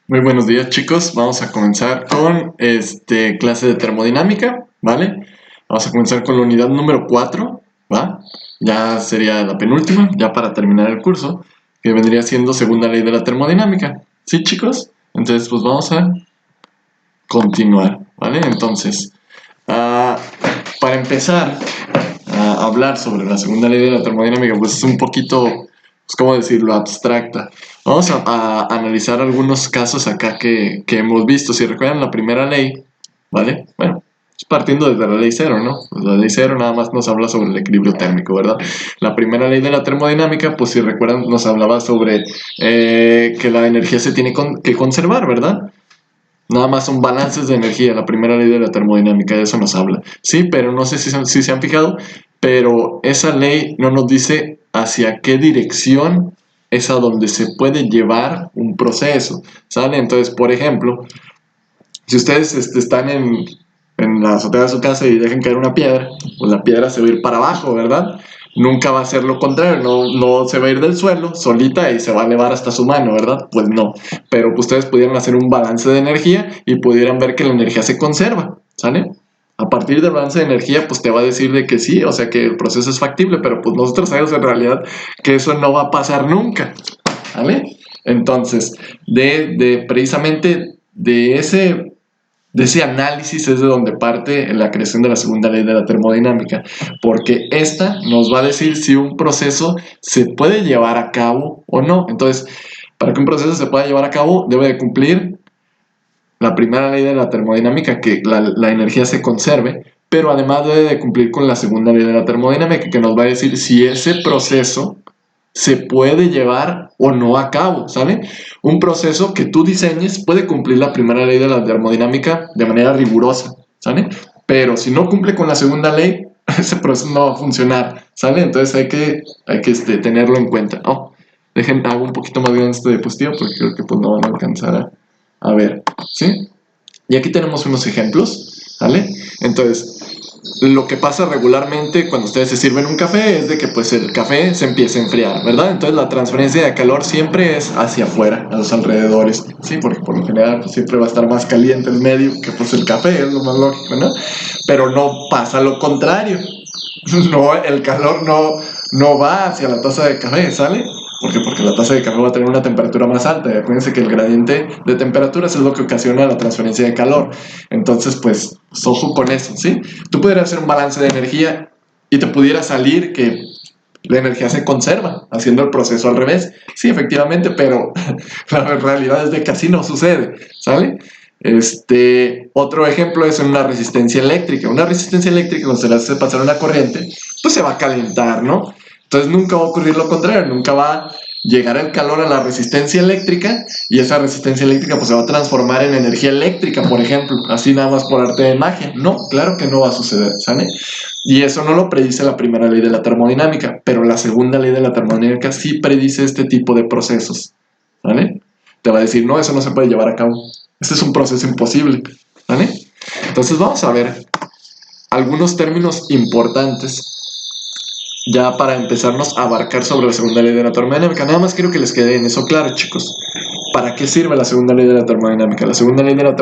Muy buenos días, chicos. Vamos a comenzar con clase de termodinámica, ¿vale? Vamos a comenzar con la unidad número 4, ¿va? Ya sería la penúltima, ya para terminar el curso, que vendría siendo segunda ley de la termodinámica. ¿Sí, chicos? Entonces, pues vamos a continuar, ¿vale? Entonces, ah, para empezar a hablar sobre la segunda ley de la termodinámica, pues es un poquito, pues, ¿cómo decirlo?, abstracta. Vamos a analizar algunos casos acá que hemos visto. Si recuerdan la primera ley, ¿vale? Bueno, partiendo desde la ley cero, ¿no? Pues la ley cero nada más nos habla sobre el equilibrio térmico, ¿verdad? La primera ley de la termodinámica, pues si recuerdan, nos hablaba sobre que la energía se tiene que conservar, ¿verdad? Nada más son balances de energía, la primera ley de la termodinámica, de eso nos habla. Sí, pero no sé si se han fijado, pero esa ley no nos dice hacia qué dirección es a donde se puede llevar un proceso, ¿sale? Entonces, por ejemplo, si ustedes están en la azotea de su casa y dejan caer una piedra, pues la piedra se va a ir para abajo, ¿verdad? Nunca va a ser lo contrario, no se va a ir del suelo solita y se va a elevar hasta su mano, ¿verdad? Pues no, pero pues ustedes pudieran hacer un balance de energía y pudieran ver que la energía se conserva, ¿sale? A partir del balance de energía, pues te va a decir de que sí, o sea que el proceso es factible, pero pues nosotros sabemos en realidad que eso no va a pasar nunca, ¿vale? Entonces, precisamente de ese análisis es de donde parte la creación de la segunda ley de la termodinámica, porque esta nos va a decir si un proceso se puede llevar a cabo o no. Entonces, para que un proceso se pueda llevar a cabo, debe de cumplir la primera ley de la termodinámica, que la energía se conserve, pero además debe de cumplir con la segunda ley de la termodinámica, que nos va a decir si ese proceso se puede llevar o no a cabo, ¿sale? Un proceso que tú diseñes puede cumplir la primera ley de la termodinámica de manera rigurosa, ¿sale? Pero si no cumple con la segunda ley, ese proceso no va a funcionar, ¿sale? Entonces hay que tenerlo en cuenta. Oh, hago un poquito más grande este diapositiva porque creo que pues no van a alcanzar a ver, ¿sí? Y aquí tenemos unos ejemplos, ¿vale? Entonces, lo que pasa regularmente cuando ustedes se sirven un café es de que pues el café se empieza a enfriar, ¿verdad? Entonces la transferencia de calor siempre es hacia afuera, a los alrededores, ¿sí? Porque por lo general pues, siempre va a estar más caliente el medio que pues el café, es lo más lógico, ¿no? Pero no pasa lo contrario. No, el calor no va hacia la taza de café, ¿sale? ¿Por qué? Porque la taza de café va a tener una temperatura más alta. Y acuérdense que el gradiente de temperaturas es lo que ocasiona la transferencia de calor. Entonces, pues, ojo con eso, ¿sí? Tú pudieras hacer un balance de energía y te pudiera salir que la energía se conserva, haciendo el proceso al revés. Sí, efectivamente, pero la realidad es de que así no sucede, ¿sale? Otro ejemplo es en una resistencia eléctrica. Una resistencia eléctrica, cuando se le hace pasar una corriente, pues se va a calentar, ¿no? Entonces nunca va a ocurrir lo contrario, nunca va a llegar el calor a la resistencia eléctrica y esa resistencia eléctrica pues se va a transformar en energía eléctrica, por ejemplo, así nada más por arte de magia. No, claro que no va a suceder, ¿sale? Y eso no lo predice la primera ley de la termodinámica, pero la segunda ley de la termodinámica sí predice este tipo de procesos, ¿vale? Te va a decir, no, eso no se puede llevar a cabo. Este es un proceso imposible, ¿vale? Entonces vamos a ver algunos términos importantes ya para empezarnos a abarcar sobre la segunda ley de la termodinámica. Nada más quiero que les quede en eso claro, chicos. ¿Para qué sirve la segunda ley de la termodinámica? La segunda ley de la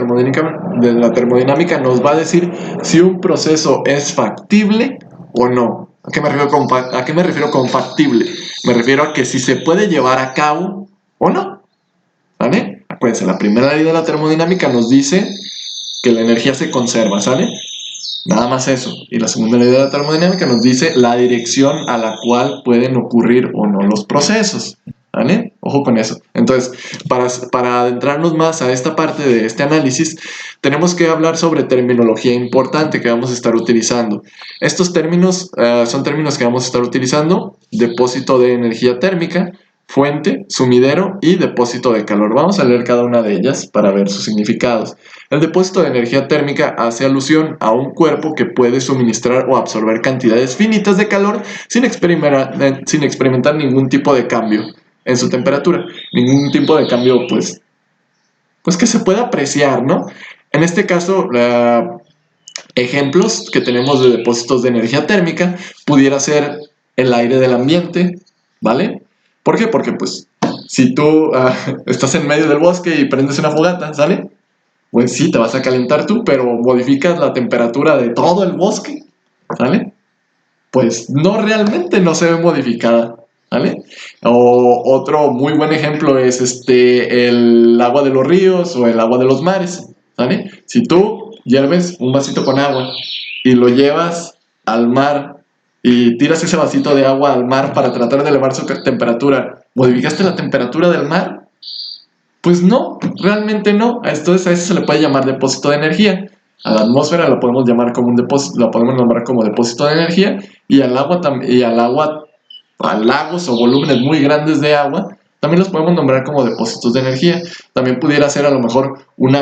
termodinámica nos va a decir si un proceso es factible o no. ¿A qué me refiero con factible? Me refiero a que si se puede llevar a cabo o no, ¿vale? Acuérdense, la primera ley de la termodinámica nos dice que la energía se conserva, ¿sale? Nada más eso. Y la segunda ley de la termodinámica nos dice la dirección a la cual pueden ocurrir o no los procesos, ¿vale? Ojo con eso. Entonces, para adentrarnos más a esta parte de este análisis, tenemos que hablar sobre terminología importante que vamos a estar utilizando. Estos términos son términos que vamos a estar utilizando: depósito de energía térmica, fuente, sumidero y depósito de calor. Vamos a leer cada una de ellas para ver sus significados. El depósito de energía térmica hace alusión a un cuerpo que puede suministrar o absorber cantidades finitas de calor sin experimentar ningún tipo de cambio en su temperatura, ningún tipo de cambio pues que se pueda apreciar, ¿no? En este caso, ejemplos que tenemos de depósitos de energía térmica pudiera ser el aire del ambiente, ¿vale? ¿Por qué? Porque pues Si tú estás en medio del bosque y prendes una fogata, ¿sale? Pues sí, te vas a calentar tú, pero modificas la temperatura de todo el bosque, ¿sale? Pues no, realmente no se ve modificada, ¿vale? O otro muy buen ejemplo es el agua de los ríos o el agua de los mares, ¿vale? Si tú hierves un vasito con agua y lo llevas al mar y tiras ese vasito de agua al mar para tratar de elevar su temperatura, ¿modificaste la temperatura del mar? Pues no, realmente no. Entonces a eso se le puede llamar depósito de energía. A la atmósfera la podemos llamar como un depósito, la podemos nombrar como depósito de energía, y a lagos o volúmenes muy grandes de agua también los podemos nombrar como depósitos de energía. También pudiera ser a lo mejor bueno,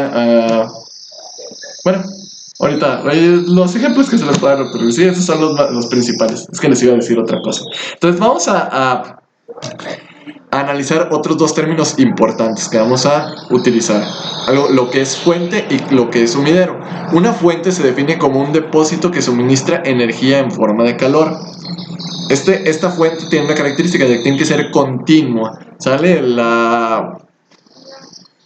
ahorita los ejemplos que se les pueden reproducir, esos son los principales. Es que les iba a decir otra cosa. Entonces vamos a analizar otros dos términos importantes que vamos a utilizar. Lo que es fuente y lo que es sumidero. Una fuente se define como un depósito que suministra energía en forma de calor. Esta fuente tiene una característica de que tiene que ser continua. ¿Sale? La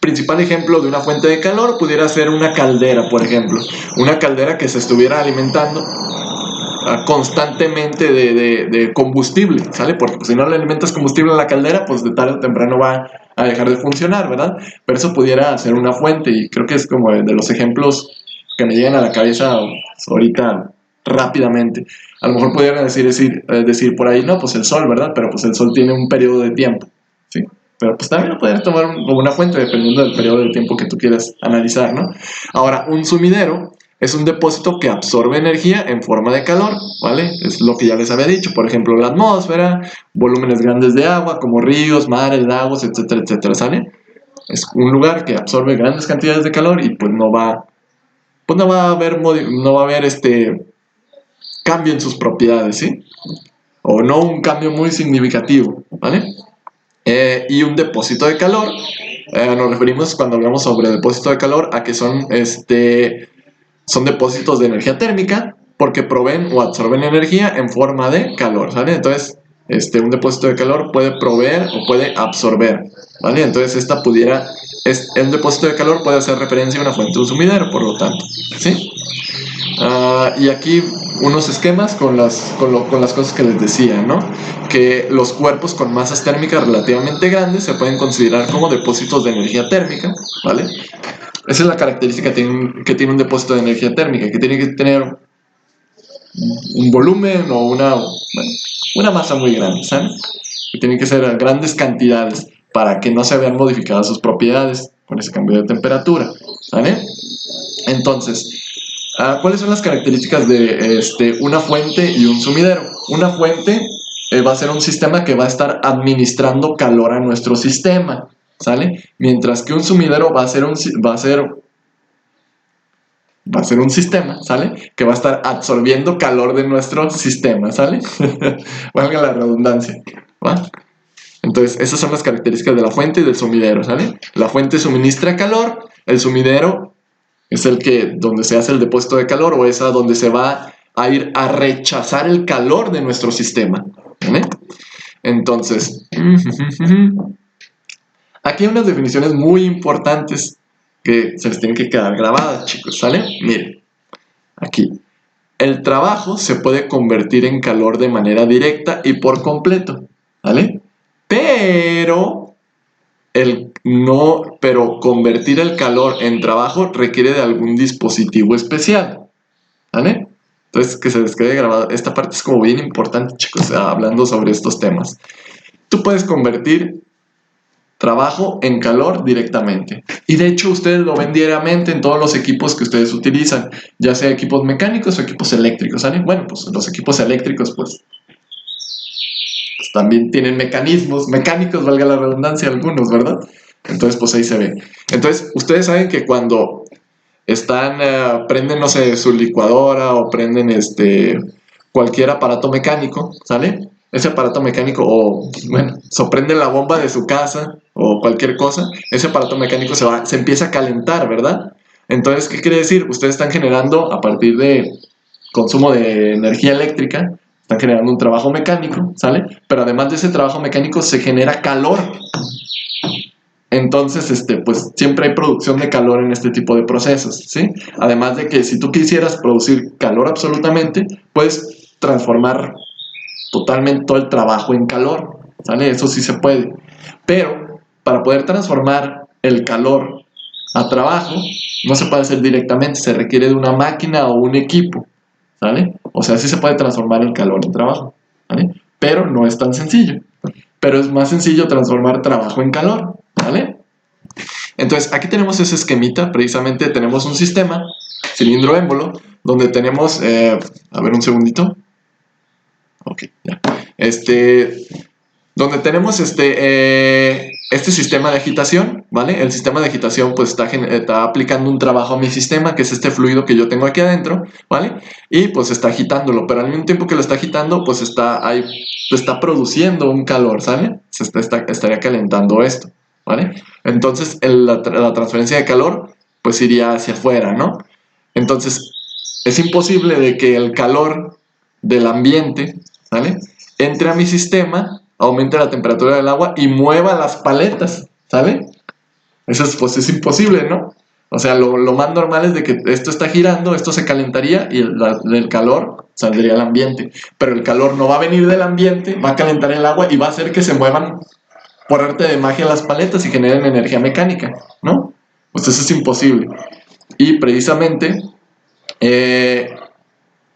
principal ejemplo de una fuente de calor pudiera ser una caldera, por ejemplo. Una caldera que se estuviera alimentando constantemente de combustible, ¿sale? Porque pues, si no le alimentas combustible a la caldera, pues de tarde o temprano va a dejar de funcionar, ¿verdad? Pero eso pudiera ser una fuente y creo que es como de los ejemplos que me llegan a la cabeza ahorita rápidamente. A lo mejor pudieran decir por ahí, no, pues el sol, ¿verdad? Pero pues el sol tiene un periodo de tiempo, ¿sí? Pero pues también lo podrías tomar como una fuente dependiendo del periodo de tiempo que tú quieras analizar, ¿no? Ahora, un sumidero es un depósito que absorbe energía en forma de calor, ¿vale? Es lo que ya les había dicho, por ejemplo, la atmósfera, volúmenes grandes de agua como ríos, mares, lagos, etcétera, etcétera, ¿sale? Es un lugar que absorbe grandes cantidades de calor y pues no va a haber cambio en sus propiedades, ¿sí? O no un cambio muy significativo, ¿vale? Y un depósito de calor, nos referimos cuando hablamos sobre depósito de calor a que son depósitos de energía térmica porque proveen o absorben energía en forma de calor, ¿vale? Entonces, un depósito de calor puede proveer o puede absorber, ¿vale? Entonces, un depósito de calor puede hacer referencia a una fuente o un sumidero, por lo tanto, ¿sí? Y aquí unos esquemas con las cosas que les decía, ¿no? Que los cuerpos con masas térmicas relativamente grandes se pueden considerar como depósitos de energía térmica, ¿vale? Esa es la característica que tiene un depósito de energía térmica, que tiene que tener un volumen o una masa muy grande, ¿sabes? Que tienen que ser grandes cantidades para que no se vean modificadas sus propiedades con ese cambio de temperatura, ¿vale? Entonces, ¿cuáles son las características de una fuente y un sumidero? Una fuente va a ser un sistema que va a estar administrando calor a nuestro sistema, ¿sale? Mientras que un sumidero va a ser un sistema, ¿sale? Que va a estar absorbiendo calor de nuestro sistema, ¿sale? Valga la redundancia, ¿va? Entonces, esas son las características de la fuente y del sumidero, ¿sale? La fuente suministra calor, el sumidero es donde se hace el depósito de calor o es a donde se va a ir a rechazar el calor de nuestro sistema, ¿vale? Entonces, aquí hay unas definiciones muy importantes que se les tienen que quedar grabadas, chicos, ¿sale? Miren, aquí. El trabajo se puede convertir en calor de manera directa y por completo, ¿vale? Pero convertir el calor en trabajo requiere de algún dispositivo especial, ¿vale? Entonces, que se les quede grabado. Esta parte es como bien importante, chicos, hablando sobre estos temas. Tú puedes convertir trabajo en calor directamente. Y de hecho ustedes lo ven diariamente en todos los equipos que ustedes utilizan, ya sea equipos mecánicos o equipos eléctricos, ¿sale? Bueno, pues los equipos eléctricos pues también tienen mecanismos mecánicos, valga la redundancia, algunos, ¿verdad? Entonces pues ahí se ve. Entonces ustedes saben que cuando prenden, no sé, su licuadora o prenden cualquier aparato mecánico, ¿sale? Ese aparato mecánico, o bueno, prende la bomba de su casa o cualquier cosa, ese aparato mecánico se empieza a calentar, ¿verdad? Entonces, ¿qué quiere decir? Ustedes están generando a partir de consumo de energía eléctrica, Están generando un trabajo mecánico, ¿sale? Pero además de ese trabajo mecánico se genera calor. Entonces, pues siempre hay producción de calor en este tipo de procesos, ¿sí? Además de que si tú quisieras producir calor absolutamente, puedes transformar totalmente todo el trabajo en calor, ¿sale? Eso sí se puede. Pero para poder transformar el calor a trabajo, no se puede hacer directamente, se requiere de una máquina o un equipo, ¿sale? O sea, sí se puede transformar el calor en trabajo, ¿vale? Pero no es tan sencillo. Pero es más sencillo transformar trabajo en calor, ¿vale? Entonces, aquí tenemos ese esquemita, precisamente tenemos un sistema, cilindro émbolo, donde tenemos, a ver un segundito, ok, ya, donde tenemos este sistema de agitación, ¿vale? El sistema de agitación pues está aplicando un trabajo a mi sistema, que es este fluido que yo tengo aquí adentro, ¿vale? Y pues está agitándolo, pero al mismo tiempo que lo está agitando, pues está produciendo un calor, ¿sale? Estaría calentando esto, ¿vale? Entonces la transferencia de calor pues iría hacia afuera, ¿no? Entonces es imposible de que el calor del ambiente, ¿sale?, entre a mi sistema, aumente la temperatura del agua y mueva las paletas, ¿sale? Eso pues es imposible, ¿no? O sea, lo más normal es de que esto está girando, esto se calentaría y el calor saldría al ambiente. Pero el calor no va a venir del ambiente, va a calentar el agua y va a hacer que se muevan por arte de magia las paletas y generen energía mecánica, ¿no? Pues eso es imposible. Y precisamente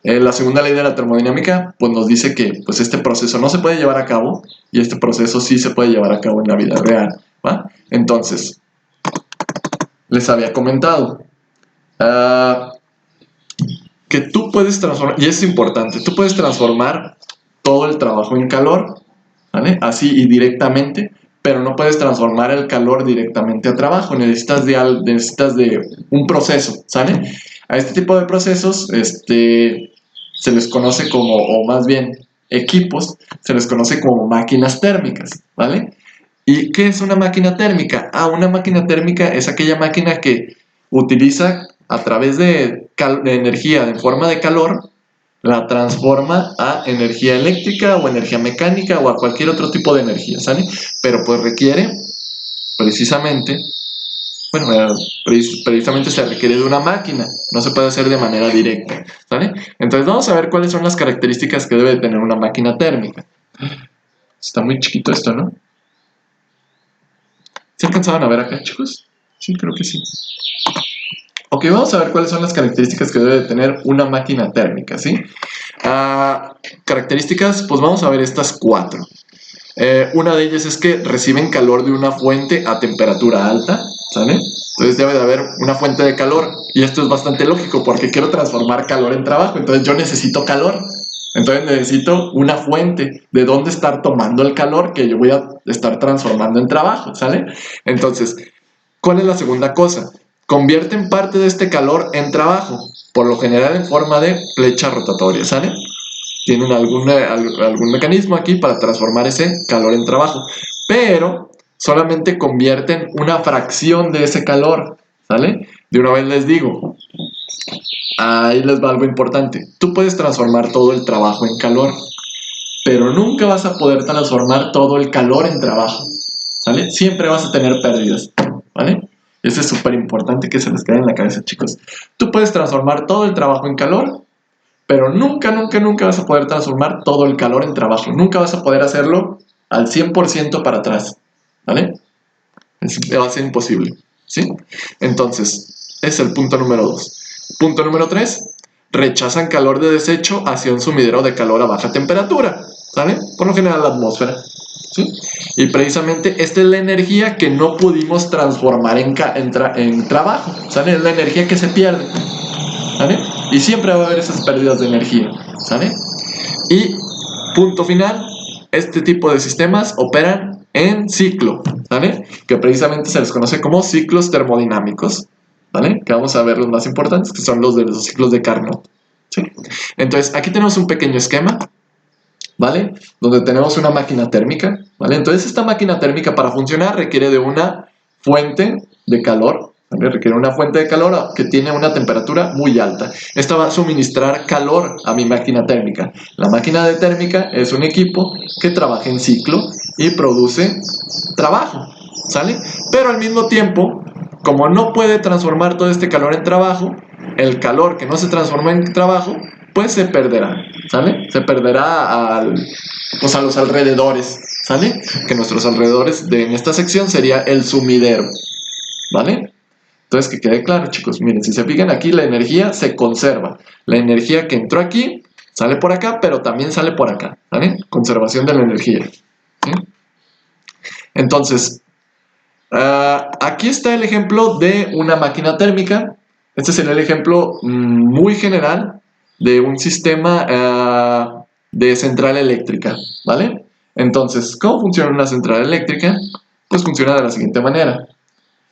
la segunda ley de la termodinámica pues nos dice que pues este proceso no se puede llevar a cabo y este proceso sí se puede llevar a cabo en la vida real, ¿va? Entonces, les había comentado que tú puedes transformar, y es importante, tú puedes transformar todo el trabajo en calor, ¿vale? Así y directamente, pero no puedes transformar el calor directamente a trabajo, necesitas de un proceso, ¿sale? A este tipo de procesos, se les conoce como, o más bien equipos, se les conoce como máquinas térmicas, ¿vale? ¿Y qué es una máquina térmica? Una máquina térmica es aquella máquina que utiliza a través de energía en forma de calor, la transforma a energía eléctrica o energía mecánica o a cualquier otro tipo de energía, ¿sale? Pero pues requiere precisamente, bueno, precisamente se requiere de una máquina, no se puede hacer de manera directa, ¿sale? Entonces vamos a ver cuáles son las características que debe tener una máquina térmica. Está muy chiquito esto, ¿no? ¿Se alcanzaban a ver acá, chicos? Sí, creo que sí. Ok, vamos a ver cuáles son las características que debe tener una máquina térmica, ¿sí? Características, pues vamos a ver estas 4. Una de ellas es que reciben calor de una fuente a temperatura alta, ¿sale? Entonces debe de haber una fuente de calor. Y esto es bastante lógico porque quiero transformar calor en trabajo. Entonces yo necesito calor. Entonces necesito una fuente de dónde estar tomando el calor que yo voy a estar transformando en trabajo, ¿sale? Entonces, ¿cuál es la segunda cosa? Convierten parte de este calor en trabajo, por lo general en forma de flecha rotatoria, ¿sale? Tienen algún mecanismo aquí para transformar ese calor en trabajo, pero solamente convierten una fracción de ese calor, ¿sale? De una vez les digo, ahí les va algo importante. Tú puedes transformar todo el trabajo en calor, pero nunca vas a poder transformar todo el calor en trabajo, ¿sale? Siempre vas a tener pérdidas, ¿vale? Eso es súper importante que se les quede en la cabeza, chicos. Tú puedes transformar todo el trabajo en calor, pero nunca, nunca, nunca vas a poder transformar todo el calor en trabajo. Nunca vas a poder hacerlo al 100% para atrás, ¿vale? Va a ser imposible, ¿sí? Entonces, ese es el punto número 2. Punto número 3. Rechazan calor de desecho hacia un sumidero de calor a baja temperatura, ¿sale? Por lo general la atmósfera, ¿sí? Y precisamente esta es la energía que no pudimos transformar en trabajo, ¿sale? Es la energía que se pierde, ¿sale? Y siempre va a haber esas pérdidas de energía, ¿sale? Y punto final, este tipo de sistemas operan en ciclo, ¿sale? Que precisamente se les conoce como ciclos termodinámicos, ¿vale? Que vamos a ver los más importantes, que son los de los ciclos de Carnot, ¿sí? Entonces, aquí tenemos un pequeño esquema, ¿vale? Donde tenemos una máquina térmica, ¿vale? Entonces, esta máquina térmica para funcionar requiere de una fuente de calor, ¿vale? Requiere una fuente de calor que tiene una temperatura muy alta. Esta va a suministrar calor a mi máquina térmica. La máquina de térmica es un equipo que trabaja en ciclo y produce trabajo, ¿sale? Pero al mismo tiempo, como no puede transformar todo este calor en trabajo, el calor que no se transforma en trabajo, pues se perderá, ¿sale? Se perderá pues a los alrededores, ¿sale? Que nuestros alrededores en esta sección sería el sumidero, ¿vale? Entonces, que quede claro, chicos, miren, si se fijan aquí, la energía se conserva. La energía que entró aquí sale por acá, pero también sale por acá, ¿vale? Conservación de la energía, ¿sí? Entonces, aquí está el ejemplo de una máquina térmica. Este sería el ejemplo muy general de un sistema de central eléctrica, ¿vale? Entonces, ¿cómo funciona una central eléctrica? Pues funciona de la siguiente manera.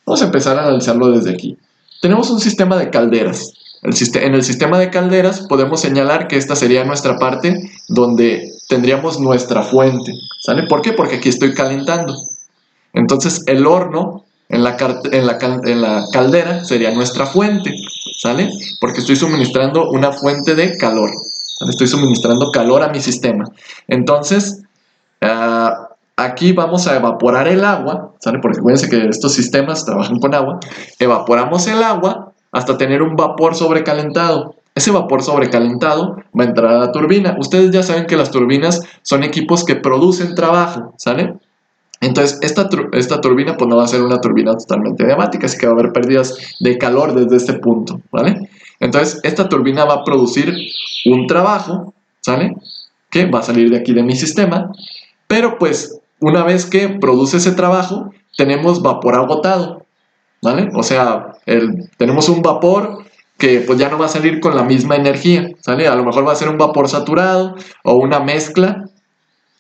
Vamos a empezar a analizarlo desde aquí. Tenemos un sistema de calderas. En el sistema de calderas podemos señalar que esta sería nuestra parte donde tendríamos nuestra fuente, ¿sale? ¿Por qué? Porque aquí estoy calentando. Entonces el horno en la caldera sería nuestra fuente, ¿sale? Porque estoy suministrando una fuente de calor, ¿sale? Estoy suministrando calor a mi sistema. Entonces, aquí vamos a evaporar el agua, ¿sale? Porque acuérdense que estos sistemas trabajan con agua. Evaporamos el agua hasta tener un vapor sobrecalentado. Ese vapor sobrecalentado va a entrar a la turbina. Ustedes ya saben que las turbinas son equipos que producen trabajo, ¿sale? Entonces, esta turbina pues no va a ser una turbina totalmente diamática, así que va a haber pérdidas de calor desde este punto, ¿vale? Entonces, esta turbina va a producir un trabajo, ¿sale? Que va a salir de aquí de mi sistema, pero pues una vez que produce ese trabajo, tenemos vapor agotado, ¿vale? O sea, tenemos un vapor que pues ya no va a salir con la misma energía, ¿sale? A lo mejor va a ser un vapor saturado o una mezcla,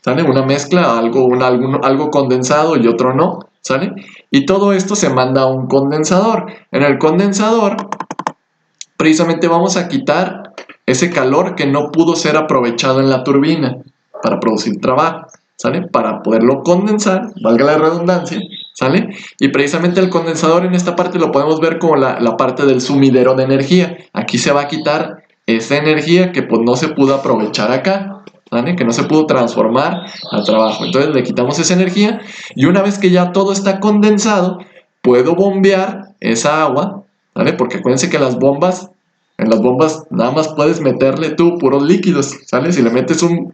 ¿sale? Una mezcla, algo condensado y otro no, ¿sale? Y todo esto se manda a un condensador. En el condensador, precisamente vamos a quitar ese calor que no pudo ser aprovechado en la turbina para producir trabajo, ¿sale? Para poderlo condensar, valga la redundancia, ¿sale? Y precisamente el condensador en esta parte lo podemos ver como la parte del sumidero de energía. Aquí se va a quitar esa energía que pues no se pudo aprovechar acá, ¿vale? Que no se pudo transformar a trabajo. Entonces le quitamos esa energía y una vez que ya todo está condensado, puedo bombear esa agua, ¿vale? Porque acuérdense que en las bombas nada más puedes meterle tú puros líquidos, ¿sale? Si le metes un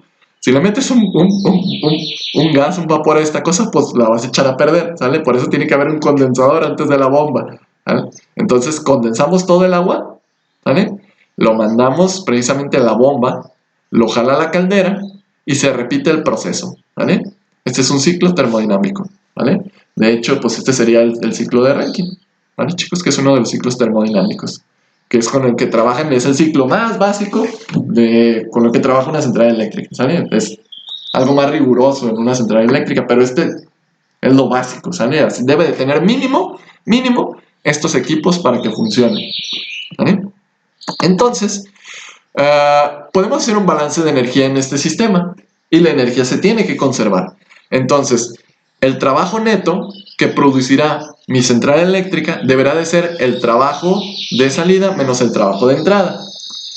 gas, un vapor a esta cosa, pues la vas a echar a perder, ¿sale? Por eso tiene que haber un condensador antes de la bomba, ¿vale? Entonces condensamos todo el agua, ¿vale? Lo mandamos precisamente a la bomba, lo jala a la caldera y se repite el proceso, ¿vale? Este es un ciclo termodinámico, ¿vale? De hecho, pues este sería el ciclo de Rankine, ¿vale, chicos? Que es uno de los ciclos termodinámicos, que es con el que trabajan, es el ciclo más básico con lo que trabaja una central eléctrica, ¿sale? Es algo más riguroso en una central eléctrica, pero este es lo básico, ¿sale? Así debe de tener mínimo estos equipos para que funcionen, ¿vale? Entonces, podemos hacer un balance de energía en este sistema y la energía se tiene que conservar. Entonces, el trabajo neto que producirá mi central eléctrica deberá de ser el trabajo de salida menos el trabajo de entrada.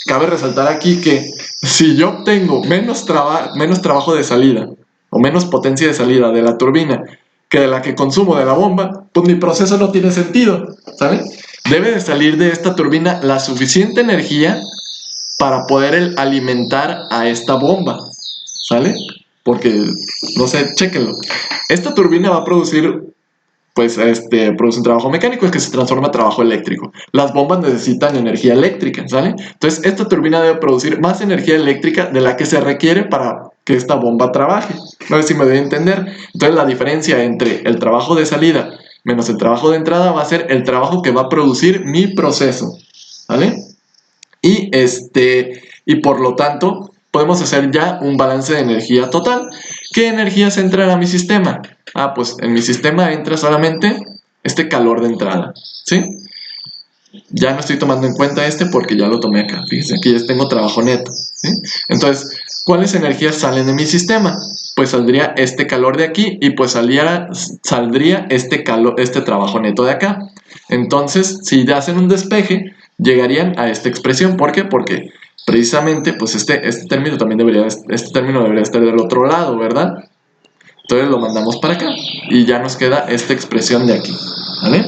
Cabe resaltar aquí que si yo obtengo menos trabajo de salida o menos potencia de salida de la turbina que de la que consumo de la bomba, pues mi proceso no tiene sentido, ¿sale? Debe de salir de esta turbina la suficiente energía para poder alimentar a esta bomba, ¿sale? Porque, no sé, chéquenlo. Esta turbina va a producir, pues, produce un trabajo mecánico que se transforma a trabajo eléctrico. Las bombas necesitan energía eléctrica, ¿sale? Entonces, esta turbina debe producir más energía eléctrica de la que se requiere para que esta bomba trabaje. No sé si me debe entender. Entonces, la diferencia entre el trabajo de salida menos el trabajo de entrada va a ser el trabajo que va a producir mi proceso, ¿vale? Y por lo tanto, podemos hacer ya un balance de energía total. ¿Qué energías entran a mi sistema? Pues en mi sistema entra solamente este calor de entrada, ¿sí? Ya no estoy tomando en cuenta porque ya lo tomé acá. Fíjense, aquí ya tengo trabajo neto, ¿sí? Entonces, ¿cuáles energías salen de mi sistema? Pues saldría este calor de aquí y pues saldría este trabajo neto de acá. Entonces, si hacen un despeje, llegarían a esta expresión. ¿Por qué? Porque precisamente, pues este término debería estar del otro lado, ¿verdad? Entonces lo mandamos para acá y ya nos queda esta expresión de aquí, ¿vale?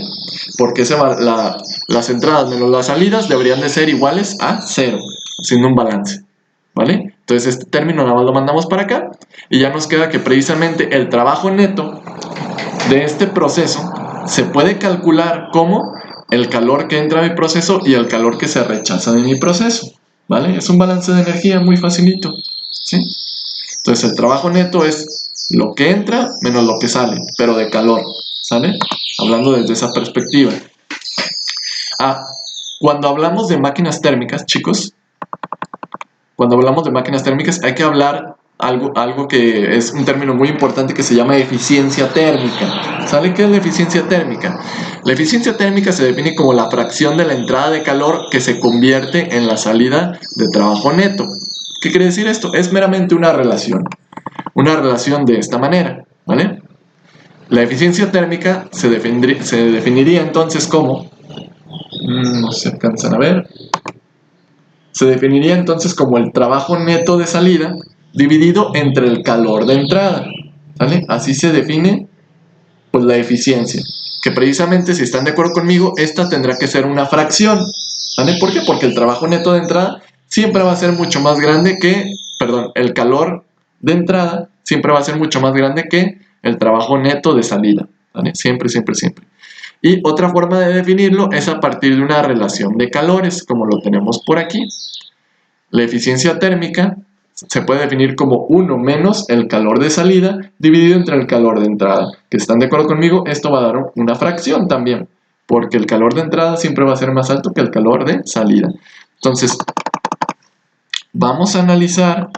Porque las entradas menos las salidas deberían de ser iguales a 0, haciendo un balance, ¿vale? Entonces este término nada más lo mandamos para acá y ya nos queda que precisamente el trabajo neto de este proceso se puede calcular como el calor que entra a mi proceso y el calor que se rechaza de mi proceso, ¿vale? Es un balance de energía muy facilito, ¿sí? Entonces el trabajo neto es lo que entra menos lo que sale, pero de calor, ¿sale? Hablando desde esa perspectiva. Cuando hablamos de máquinas térmicas, chicos, cuando hablamos de máquinas térmicas hay que hablar algo que es un término muy importante que se llama eficiencia térmica. ¿Sale qué es la eficiencia térmica? La eficiencia térmica se define como la fracción de la entrada de calor que se convierte en la salida de trabajo neto. ¿Qué quiere decir esto? Es meramente una relación de esta manera, ¿vale? La eficiencia térmica se definiría entonces como, no se alcanzan a ver, se definiría entonces como el trabajo neto de salida dividido entre el calor de entrada, ¿vale? Así se define pues la eficiencia, que precisamente si están de acuerdo conmigo, esta tendrá que ser una fracción, ¿vale? ¿Por qué? Porque el trabajo neto de entrada siempre va a ser mucho más grande que, perdón, el calor de entrada siempre va a ser mucho más grande que el trabajo neto de salida, ¿vale? Siempre, siempre, siempre. Y otra forma de definirlo es a partir de una relación de calores, como lo tenemos por aquí. La eficiencia térmica se puede definir como 1 menos el calor de salida dividido entre el calor de entrada. ¿Que están de acuerdo conmigo? Esto va a dar una fracción también, porque el calor de entrada siempre va a ser más alto que el calor de salida. Entonces, vamos a analizar.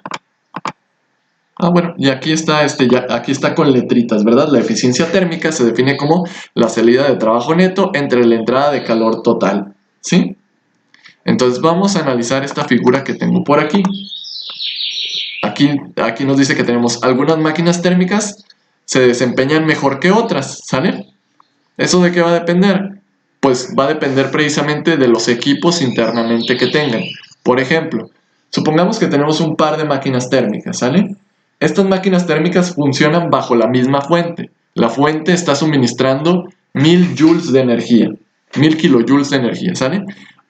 Bueno, y aquí está, aquí está con letritas, ¿verdad? La eficiencia térmica se define como la salida de trabajo neto entre la entrada de calor total, ¿sí? Entonces vamos a analizar esta figura que tengo por aquí. Aquí nos dice que tenemos algunas máquinas térmicas se desempeñan mejor que otras, ¿sale? ¿Eso de qué va a depender? Pues va a depender precisamente de los equipos internamente que tengan. Por ejemplo, supongamos que tenemos un par de máquinas térmicas, ¿sale? Estas máquinas térmicas funcionan bajo la misma fuente. La fuente está suministrando 1000 joules de energía, 1000 kilojoules de energía, ¿sale?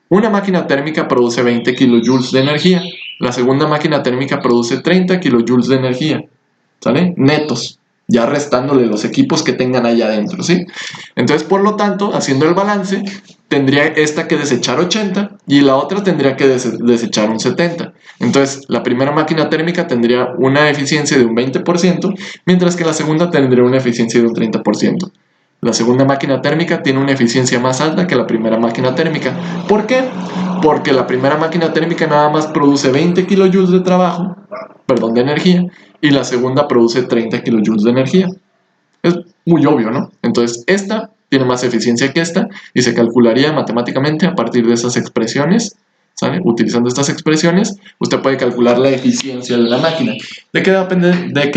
Una máquina térmica produce 20 kilojoules de energía. La segunda máquina térmica produce 30 kilojoules de energía, ¿sale? Netos, ya restándole los equipos que tengan allá adentro, ¿sí? Entonces, por lo tanto, haciendo el balance, tendría esta que desechar 80 y la otra tendría que desechar un 70. Entonces, la primera máquina térmica tendría una eficiencia de un 20%, mientras que la segunda tendría una eficiencia de un 30%. La segunda máquina térmica tiene una eficiencia más alta que la primera máquina térmica. ¿Por qué? Porque la primera máquina térmica nada más produce 20 kilojoules de energía, y la segunda produce 30 kilojoules de energía. Es muy obvio, ¿no? Entonces, esta tiene más eficiencia que esta y se calcularía matemáticamente a partir de esas expresiones, ¿sale? Utilizando estas expresiones, usted puede calcular la eficiencia de la máquina. ¿De qué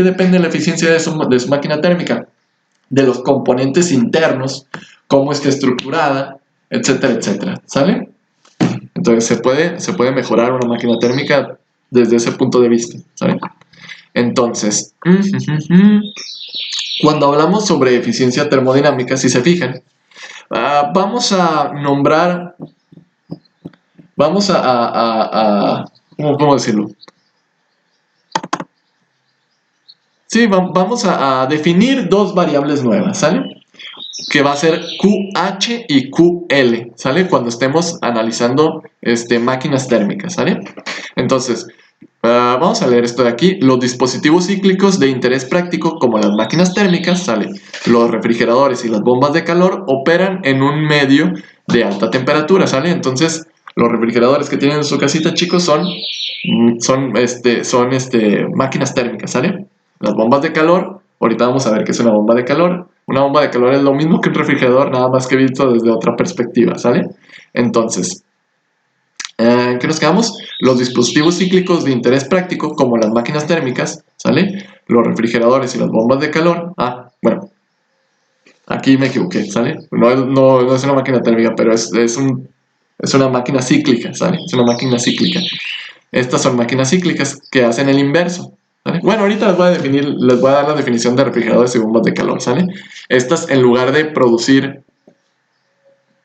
depende la eficiencia de su máquina térmica? De los componentes internos, cómo está estructurada, etcétera, etcétera, ¿sale? Entonces se puede mejorar una máquina térmica desde ese punto de vista, ¿sale? Entonces, cuando hablamos sobre eficiencia termodinámica, si se fijan, vamos a nombrar, ¿cómo decirlo? Sí, vamos a definir dos variables nuevas, ¿sale? Que va a ser QH y QL, ¿sale? Cuando estemos analizando máquinas térmicas, ¿sale? Entonces, vamos a leer esto de aquí. Los dispositivos cíclicos de interés práctico, como las máquinas térmicas, ¿sale? Los refrigeradores y las bombas de calor operan en un medio de alta temperatura, ¿sale? Entonces, los refrigeradores que tienen en su casita, chicos, son máquinas térmicas, ¿sale? Las bombas de calor, ahorita vamos a ver qué es una bomba de calor. Una bomba de calor es lo mismo que un refrigerador, nada más que visto desde otra perspectiva, ¿sale? Entonces, ¿en qué nos quedamos? Los dispositivos cíclicos de interés práctico, como las máquinas térmicas, ¿sale? Los refrigeradores y las bombas de calor. Bueno. Aquí me equivoqué, ¿sale? No es una máquina térmica, pero es una máquina cíclica, ¿sale? Es una máquina cíclica. Estas son máquinas cíclicas que hacen el inverso, ¿vale? Bueno, ahorita les voy a dar la definición de refrigeradores y bombas de calor, ¿sale? Estas, en lugar de producir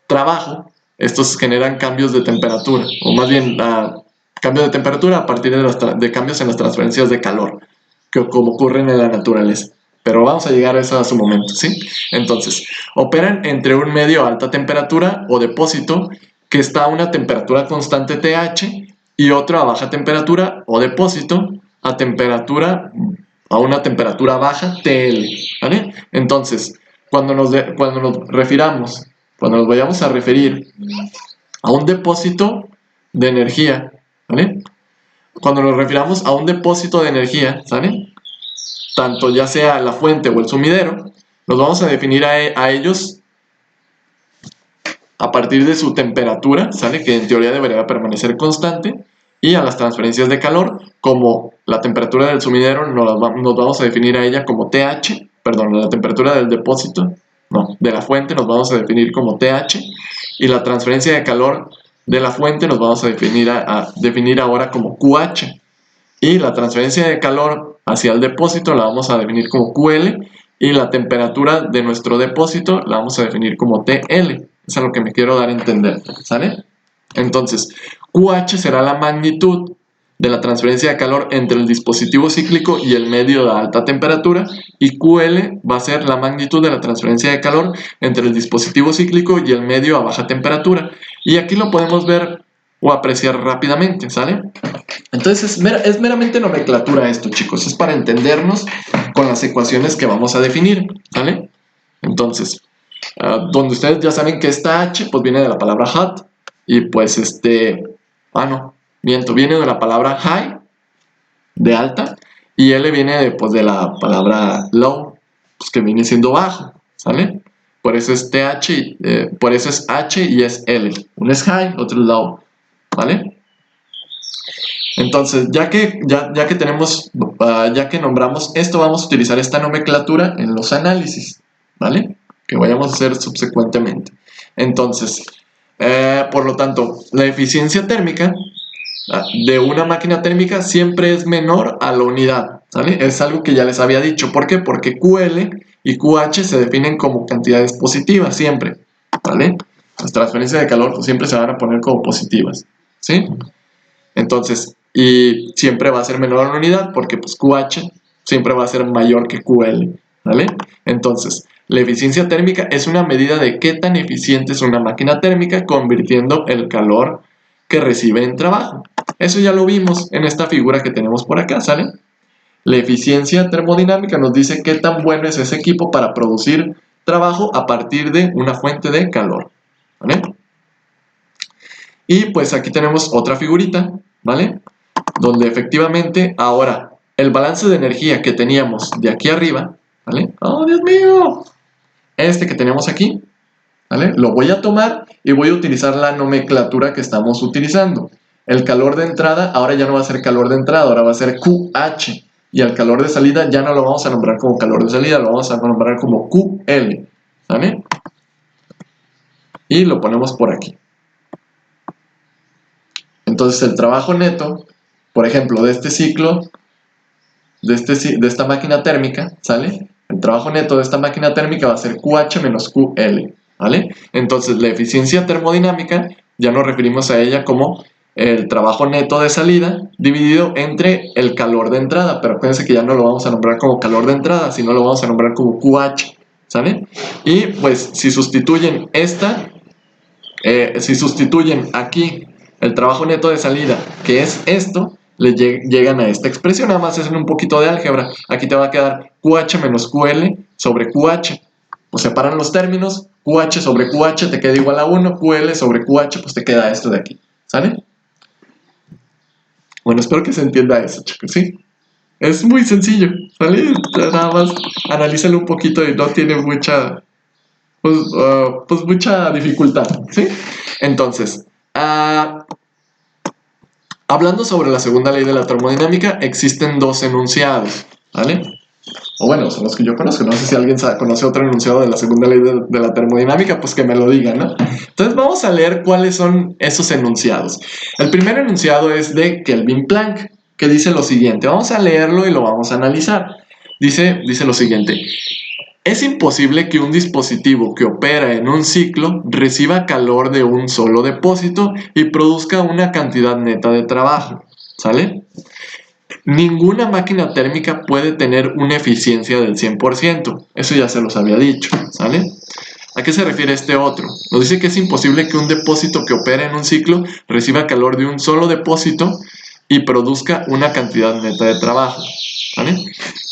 trabajo, estos generan cambios de temperatura, o más bien cambios de temperatura a partir de cambios en las transferencias de calor, que como ocurren en la naturaleza. Pero vamos a llegar a eso a su momento, ¿sí? Entonces, operan entre un medio a alta temperatura o depósito que está a una temperatura constante TH y otro a baja temperatura o depósito a una temperatura baja TL, ¿vale? Entonces, cuando nos vayamos a referir a un depósito de energía, ¿vale? Cuando nos refiramos a un depósito de energía, ¿sale? Tanto ya sea la fuente o el sumidero, nos vamos a definir a ellos a partir de su temperatura, ¿sale? Que en teoría debería permanecer constante, y a las transferencias de calor, como la temperatura del sumidero, nos vamos a definir a ella como TH, perdón, la temperatura del depósito, no, de la fuente nos vamos a definir como TH, y la transferencia de calor de la fuente nos vamos a definir ahora como QH, y la transferencia de calor hacia el depósito la vamos a definir como QL, y la temperatura de nuestro depósito la vamos a definir como TL. Es a lo que me quiero dar a entender, ¿sale? Entonces, QH será la magnitud de la transferencia de calor entre el dispositivo cíclico y el medio de alta temperatura, y QL va a ser la magnitud de la transferencia de calor entre el dispositivo cíclico y el medio a baja temperatura. Y aquí lo podemos ver o apreciar rápidamente, ¿sale? Entonces es meramente nomenclatura esto, chicos, es para entendernos con las ecuaciones que vamos a definir, ¿vale? Entonces, donde ustedes ya saben que esta H pues viene de la palabra hot, y pues no, miento, viene de la palabra high, de alta, y L viene de la palabra low, pues que viene siendo bajo, ¿sale? Por eso es TH, por eso es H y es L, uno es high, otro es low, ¿vale? Entonces, ya que nombramos esto, vamos a utilizar esta nomenclatura en los análisis, ¿vale? Que vayamos a hacer subsecuentemente. Entonces, por lo tanto, la eficiencia térmica de una máquina térmica siempre es menor a la unidad, ¿vale? Es algo que ya les había dicho. ¿Por qué? Porque QL y QH se definen como cantidades positivas siempre, ¿vale? Las transferencias de calor pues, siempre se van a poner como positivas, ¿sí? Entonces, y siempre va a ser menor a la unidad porque pues QH siempre va a ser mayor que QL, ¿vale? Entonces, la eficiencia térmica es una medida de qué tan eficiente es una máquina térmica convirtiendo el calor que recibe en trabajo. Eso ya lo vimos en esta figura que tenemos por acá, ¿sale? La eficiencia termodinámica nos dice qué tan bueno es ese equipo para producir trabajo a partir de una fuente de calor, ¿vale? Y pues aquí tenemos otra figurita, ¿vale? Donde efectivamente ahora el balance de energía que teníamos de aquí arriba, ¿vale? ¡Oh, Dios mío! Este que tenemos aquí, ¿vale? Lo voy a tomar y voy a utilizar la nomenclatura que estamos utilizando. El calor de entrada ahora ya no va a ser calor de entrada, ahora va a ser QH. Y el calor de salida ya no lo vamos a nombrar como calor de salida, lo vamos a nombrar como QL, ¿vale? Y lo ponemos por aquí. Entonces el trabajo neto, por ejemplo, de este ciclo, de esta máquina térmica, ¿sale? El trabajo neto de esta máquina térmica va a ser QH menos QL, ¿vale? Entonces la eficiencia termodinámica ya nos referimos a ella como el trabajo neto de salida dividido entre el calor de entrada, pero acuérdense que ya no lo vamos a nombrar como calor de entrada, sino lo vamos a nombrar como QH, ¿sale? Y pues si sustituyen si sustituyen aquí el trabajo neto de salida, que es esto, le llegan a esta expresión. Nada más es un poquito de álgebra. Aquí te va a quedar QH menos QL sobre QH. Pues separan los términos. QH sobre QH te queda igual a 1. QL sobre QH pues te queda esto de aquí. ¿Sale? Bueno, espero que se entienda eso, chicos. ¿Sí? Es muy sencillo. ¿Sale? Nada más analízalo un poquito y no tiene mucha... pues mucha dificultad. ¿Sí? Entonces... hablando sobre la segunda ley de la termodinámica, existen dos enunciados, ¿vale? O bueno, son los que yo conozco. No sé si alguien conoce otro enunciado de la segunda ley de la termodinámica, pues que me lo diga, ¿no? Entonces vamos a leer cuáles son esos enunciados. El primer enunciado es de Kelvin Planck, que dice lo siguiente. Vamos a leerlo y lo vamos a analizar. Dice lo siguiente. Es imposible que un dispositivo que opera en un ciclo reciba calor de un solo depósito y produzca una cantidad neta de trabajo. ¿Sale? Ninguna máquina térmica puede tener una eficiencia del 100%. Eso ya se los había dicho. ¿Sale? ¿A qué se refiere este otro? Nos dice que es imposible que un depósito que opera en un ciclo reciba calor de un solo depósito y produzca una cantidad neta de trabajo. ¿Vale?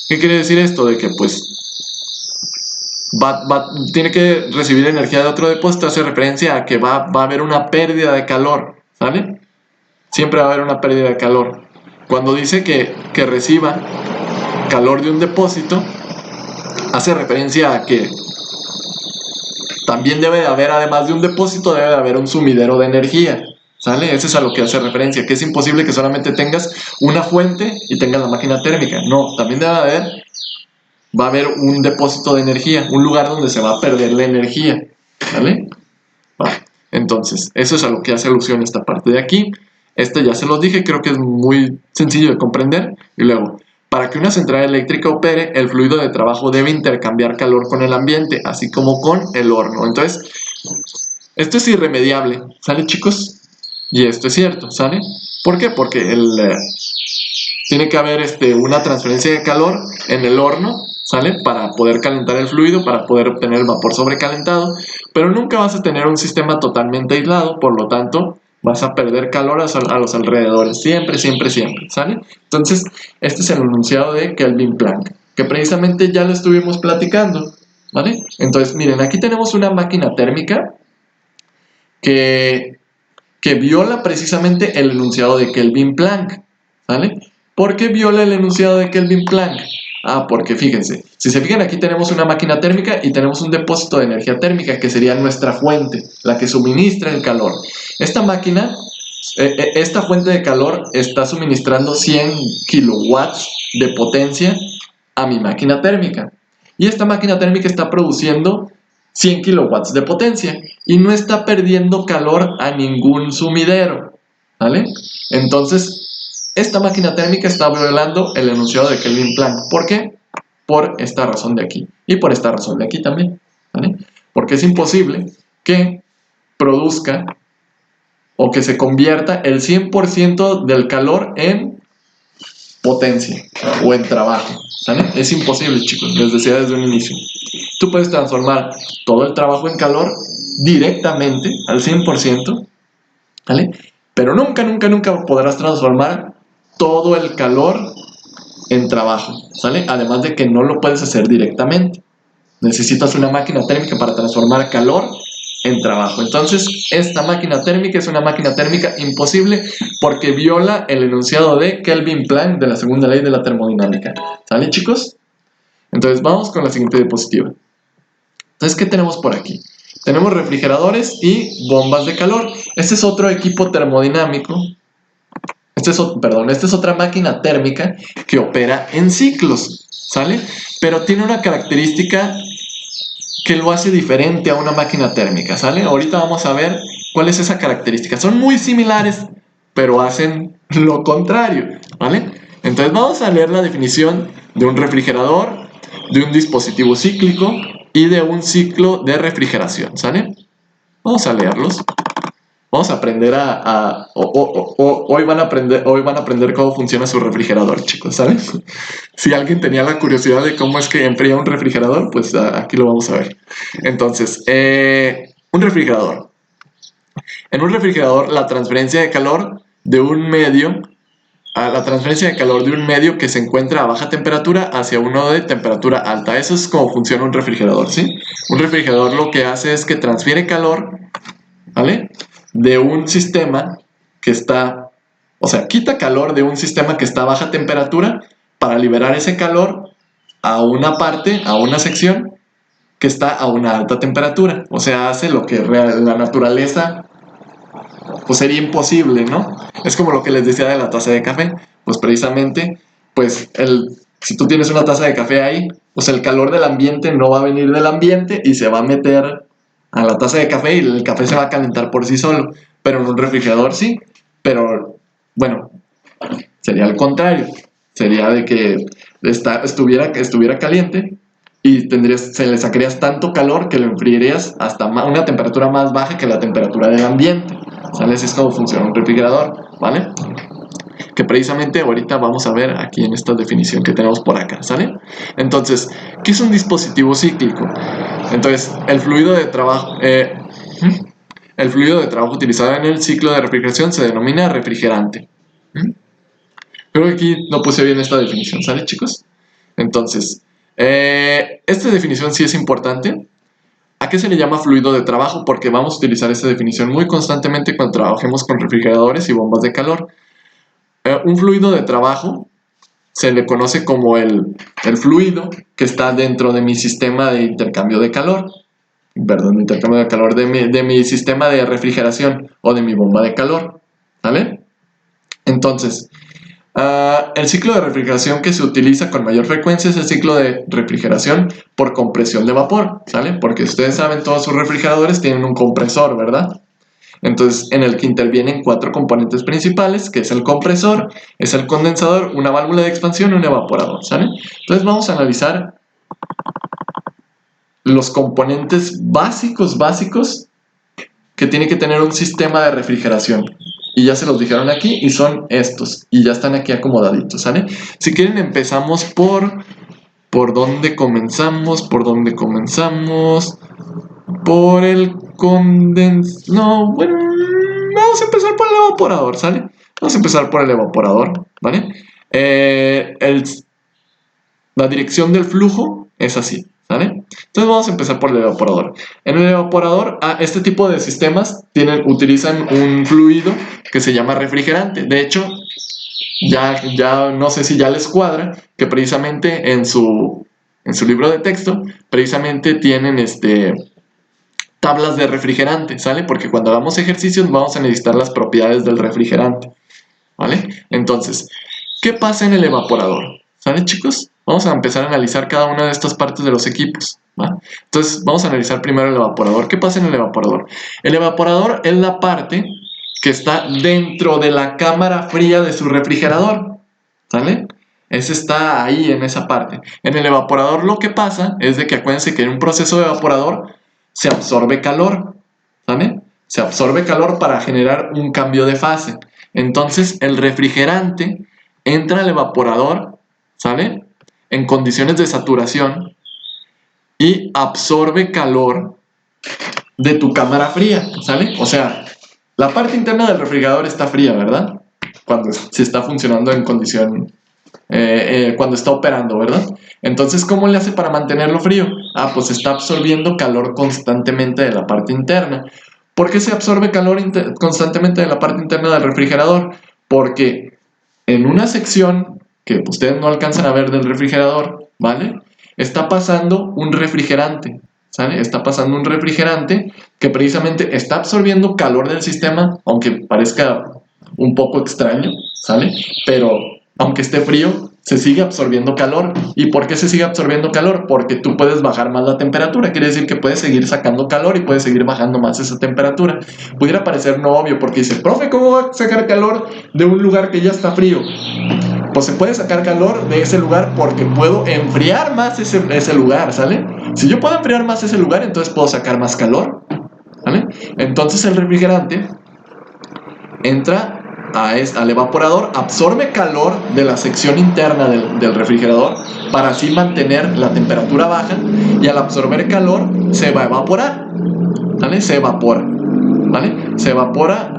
¿Qué quiere decir esto? De que pues tiene que recibir energía de otro depósito, hace referencia a que va a haber una pérdida de calor, ¿vale? Siempre va a haber una pérdida de calor. Cuando dice que reciba calor de un depósito, hace referencia a que también debe de haber, además de un depósito, debe de haber un sumidero de energía, ¿sale? Eso es a lo que hace referencia, que es imposible que solamente tengas una fuente y tengas la máquina térmica. No, también va a haber un depósito de energía, un lugar donde se va a perder la energía, ¿vale? Entonces, eso es a lo que hace alusión esta parte de aquí. Este ya se los dije, creo que es muy sencillo de comprender. Y luego, para que una central eléctrica opere, el fluido de trabajo debe intercambiar calor con el ambiente, así como con el horno. Entonces, esto es irremediable, ¿sale, chicos? Y esto es cierto, ¿sale? ¿Por qué? Porque tiene que haber una transferencia de calor en el horno, ¿sale? Para poder calentar el fluido, para poder obtener el vapor sobrecalentado, pero nunca vas a tener un sistema totalmente aislado, por lo tanto, vas a perder calor a los alrededores, siempre, siempre, siempre, ¿sale? Entonces, este es el enunciado de Kelvin Planck, que precisamente ya lo estuvimos platicando, ¿vale? Entonces, miren, aquí tenemos una máquina térmica que viola precisamente el enunciado de Kelvin Planck, ¿vale? ¿Por qué viola el enunciado de Kelvin Planck? Ah, porque fíjense, si se fijan aquí tenemos una máquina térmica y tenemos un depósito de energía térmica que sería nuestra fuente, la que suministra el calor. Esta máquina, esta fuente de calor está suministrando 100 kilowatts de potencia a mi máquina térmica. Y esta máquina térmica está produciendo 100 kilowatts de potencia y no está perdiendo calor a ningún sumidero, ¿vale? Entonces, esta máquina térmica está violando el enunciado de Kelvin Planck. ¿Por qué? Por esta razón de aquí y por esta razón de aquí también, ¿vale? Porque es imposible que produzca o que se convierta el 100% del calor en potencia o en trabajo, ¿vale? Es imposible, chicos, les decía desde un inicio. Tú puedes transformar todo el trabajo en calor directamente al 100%, ¿vale? Pero nunca, nunca, nunca podrás transformar todo el calor en trabajo, ¿sale? Además de que no lo puedes hacer directamente. Necesitas una máquina térmica para transformar calor en trabajo. Entonces, esta máquina térmica es una máquina térmica imposible porque viola el enunciado de Kelvin Planck de la segunda ley de la termodinámica. ¿Sale, chicos? Entonces, vamos con la siguiente diapositiva. Entonces, ¿qué tenemos por aquí? Tenemos refrigeradores y bombas de calor. Este es otro equipo termodinámico. Esta es otra máquina térmica que opera en ciclos, ¿sale? Pero tiene una característica que lo hace diferente a una máquina térmica, ¿sale? Ahorita vamos a ver cuál es esa característica. Son muy similares, pero hacen lo contrario, ¿vale? Entonces vamos a leer la definición de un refrigerador, de un dispositivo cíclico y de un ciclo de refrigeración, ¿sale? Vamos a leerlos. Vamos a aprender hoy van a aprender cómo funciona su refrigerador, chicos, ¿sale? Si alguien tenía la curiosidad de cómo es que enfría un refrigerador, pues aquí lo vamos a ver. Entonces, un refrigerador. En un refrigerador, la transferencia de calor de un medio que se encuentra a baja temperatura hacia uno de temperatura alta. Eso es como funciona un refrigerador, ¿sí? Un refrigerador lo que hace es que transfiere calor, ¿vale? De un sistema que está, o sea, quita calor de un sistema que está a baja temperatura para liberar ese calor a una parte, a una sección que está a una alta temperatura. O sea, hace lo que la naturaleza pues sería imposible, ¿no? Es como lo que les decía de la taza de café. Pues precisamente, pues Si tú tienes una taza de café ahí, pues el calor del ambiente no va a venir del ambiente y se va a meter a la taza de café y el café se va a calentar por sí solo. Pero en un refrigerador sí. Pero, bueno, sería al contrario. Sería de que estuviera caliente y se le sacarías tanto calor que lo enfriarías hasta una temperatura más baja que la temperatura del ambiente. ¿Sale? Así es como funciona un refrigerador, ¿vale? Que precisamente ahorita vamos a ver aquí en esta definición que tenemos por acá, ¿sale? Entonces, ¿qué es un dispositivo cíclico? Entonces, el fluido de trabajo utilizado en el ciclo de refrigeración se denomina refrigerante. Creo que aquí no puse bien esta definición, ¿sale, chicos? Entonces, esta definición sí es importante. ¿A qué se le llama fluido de trabajo? Porque vamos a utilizar esta definición muy constantemente cuando trabajemos con refrigeradores y bombas de calor. Un fluido de trabajo se le conoce como el fluido que está dentro de mi sistema de intercambio de calor. Perdón, intercambio de calor de mi sistema de refrigeración o de mi bomba de calor. ¿Vale? Entonces, el ciclo de refrigeración que se utiliza con mayor frecuencia es el ciclo de refrigeración por compresión de vapor, ¿sale? Porque ustedes saben, todos sus refrigeradores tienen un compresor, ¿verdad? Entonces, en el que intervienen 4 componentes principales, que es el compresor, es el condensador, una válvula de expansión y un evaporador, ¿sale? Entonces vamos a analizar los componentes básicos que tiene que tener un sistema de refrigeración. Y ya se los dijeron aquí y son estos. Y ya están aquí acomodaditos, ¿sale? Si quieren empezamos ¿por dónde comenzamos? Por el condensador. No, bueno, vamos a empezar por el evaporador, ¿sale? Vamos a empezar por el evaporador, ¿vale? La dirección del flujo es así, ¿vale? Entonces vamos a empezar por el evaporador. En el evaporador, este tipo de sistemas utilizan un fluido que se llama refrigerante. De hecho, ya no sé si ya les cuadra que precisamente en su libro de texto, precisamente tienen tablas de refrigerante, ¿sale? Porque cuando hagamos ejercicios vamos a necesitar las propiedades del refrigerante, ¿vale? Entonces, ¿qué pasa en el evaporador? ¿Sale, chicos? Vamos a empezar a analizar cada una de estas partes de los equipos, ¿va? Entonces, vamos a analizar primero el evaporador. ¿Qué pasa en el evaporador? El evaporador es la parte que está dentro de la cámara fría de su refrigerador, ¿sale? Ese está ahí en esa parte. En el evaporador lo que pasa es de que acuérdense que en un proceso de evaporador se absorbe calor, ¿sale? Se absorbe calor para generar un cambio de fase. Entonces el refrigerante entra al evaporador, ¿sale? En condiciones de saturación y absorbe calor de tu cámara fría, ¿sale? O sea, la parte interna del refrigerador está fría, ¿verdad? Cuando se está funcionando en condición, cuando está operando, ¿verdad? Entonces, ¿cómo le hace para mantenerlo frío? Pues está absorbiendo calor constantemente de la parte interna. ¿Por qué se absorbe calor constantemente de la parte interna del refrigerador? Porque en una sección que ustedes no alcanzan a ver del refrigerador, ¿vale? Está pasando un refrigerante, ¿sale? Está pasando un refrigerante que precisamente está absorbiendo calor del sistema, aunque parezca un poco extraño, ¿sale? Pero aunque esté frío, se sigue absorbiendo calor. ¿Y por qué se sigue absorbiendo calor? Porque tú puedes bajar más la temperatura, quiere decir que puedes seguir sacando calor y puedes seguir bajando más esa temperatura. Pudiera parecer no obvio porque dice, profe, ¿cómo va a sacar calor de un lugar que ya está frío? Pues se puede sacar calor de ese lugar porque puedo enfriar más ese lugar, ¿sale? Si yo puedo enfriar más ese lugar, entonces puedo sacar más calor, ¿vale? Entonces el refrigerante entra al evaporador, absorbe calor de la sección interna del refrigerador para así mantener la temperatura baja y al absorber calor se va a evaporar, ¿vale? Se evapora, ¿vale? Se evapora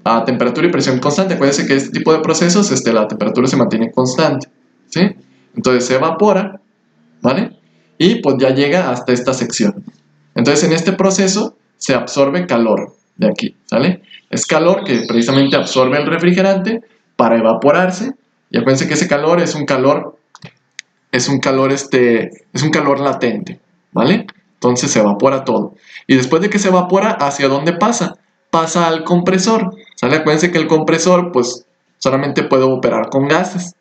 a temperatura y presión constante. Acuérdense que este tipo de procesos la temperatura se mantiene constante, ¿sí? Entonces se evapora, ¿vale? Y pues ya llega hasta esta sección. Entonces en este proceso se absorbe calor de aquí, ¿sale? Es calor que precisamente absorbe el refrigerante para evaporarse. Y acuérdense que ese calor es un calor latente, ¿vale? Entonces se evapora todo. Y después de que se evapora, ¿hacia dónde pasa? Pasa al compresor, ¿sale? Acuérdense que el compresor, pues, solamente puede operar con gases,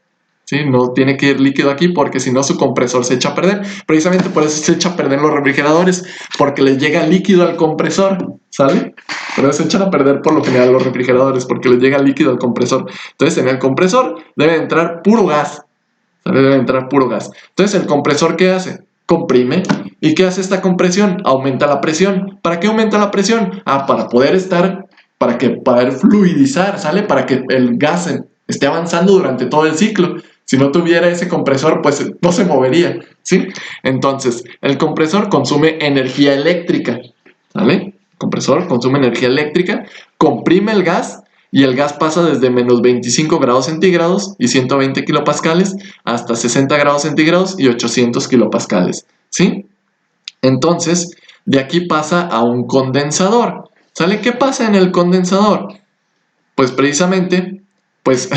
¿sí? No tiene que ir líquido aquí porque si no su compresor se echa a perder. Precisamente por eso se echa a perder los refrigeradores, porque les llega líquido al compresor, ¿sale? Pero se echan a perder por lo general los refrigeradores porque les llega líquido al compresor. Entonces en el compresor debe entrar puro gas, ¿sale? Debe entrar puro gas. Entonces el compresor, ¿qué hace? Comprime. ¿Y qué hace esta compresión? Aumenta la presión. ¿Para qué aumenta la presión? Para poder fluidizar, ¿sale? Para que el gas esté avanzando durante todo el ciclo. Si no tuviera ese compresor, pues no se movería, ¿sí? Entonces, el compresor consume energía eléctrica, ¿vale? El compresor consume energía eléctrica, comprime el gas y el gas pasa desde menos 25 grados centígrados y 120 kilopascales hasta 60 grados centígrados y 800 kilopascales, ¿sí? Entonces, de aquí pasa a un condensador, ¿sale? ¿Qué pasa en el condensador? Pues precisamente, pues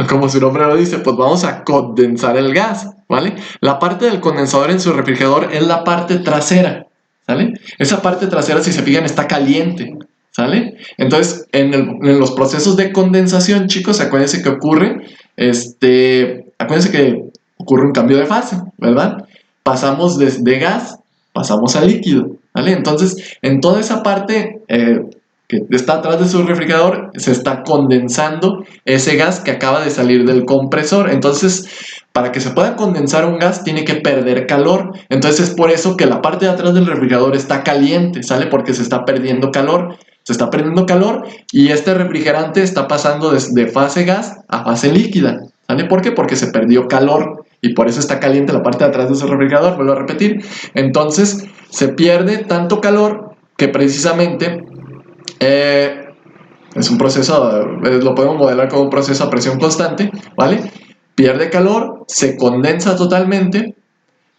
como su nombre lo dice, pues vamos a condensar el gas, ¿vale? La parte del condensador en su refrigerador es la parte trasera, ¿sale? Esa parte trasera, si se fijan, está caliente, ¿sale? Entonces, en los procesos de condensación, chicos, acuérdense que ocurre un cambio de fase, ¿verdad? Pasamos de gas, pasamos a líquido, ¿vale? Entonces, en toda esa parte que está atrás de su refrigerador, se está condensando ese gas que acaba de salir del compresor. Entonces, para que se pueda condensar un gas, tiene que perder calor. Entonces, es por eso que la parte de atrás del refrigerador está caliente, ¿sale? Porque se está perdiendo calor. Se está perdiendo calor y este refrigerante está pasando de fase gas a fase líquida, ¿sale? ¿Por qué? Porque se perdió calor y por eso está caliente la parte de atrás de su refrigerador, vuelvo a repetir. Entonces, se pierde tanto calor que precisamente es un proceso, lo podemos modelar como un proceso a presión constante, ¿vale? Pierde calor, se condensa totalmente